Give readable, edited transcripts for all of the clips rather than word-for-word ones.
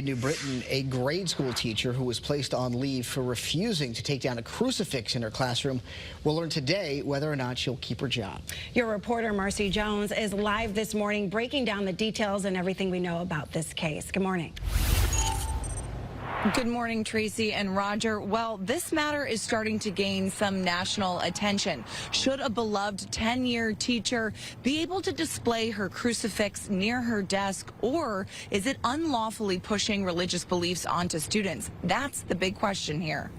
In New Britain, a grade school teacher who was placed on leave for refusing to take down a crucifix in her classroom will learn today whether or not she'll keep her job. Your reporter, Marcy Jones, is live this morning breaking down the details and everything we know about this case. Good morning. Good morning, Tracy and Roger. Well, this matter is starting to gain some national attention. Should a beloved 10-year teacher be able to display her crucifix near her desk, or is it unlawfully pushing religious beliefs onto students? That's the big question here.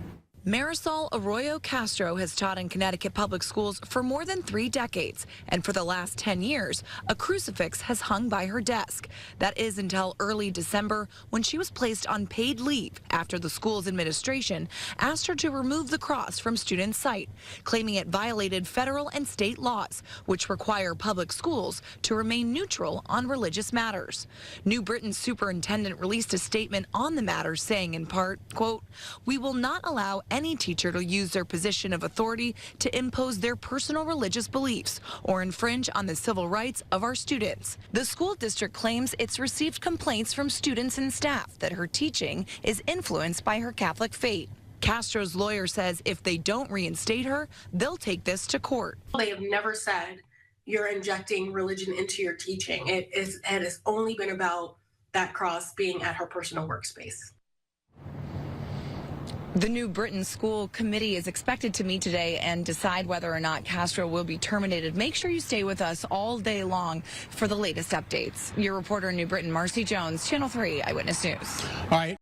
Marisol Arroyo-Castro has taught in Connecticut public schools for more than 3 decades, and for the last 10 years, a crucifix has hung by her desk. That is until early December, when she was placed on paid leave after the school's administration asked her to remove the cross from students' sight, claiming it violated federal and state laws, which require public schools to remain neutral on religious matters. New Britain's superintendent released a statement on the matter, saying in part, quote, "We will not allow any teacher to use their position of authority to impose their personal religious beliefs or infringe on the civil rights of our students." The school district claims it's received complaints from students and staff that her teaching is influenced by her Catholic faith. Castro's lawyer says if they don't reinstate her, they'll take this to court. They have never said you're injecting religion into your teaching. It has only been about that cross being at her personal workspace. The New Britain School Committee is expected to meet today and decide whether or not Castro will be terminated. Make sure you stay with us all day long for the latest updates. Your reporter in New Britain, Marcy Jones, Channel 3 Eyewitness News. All right.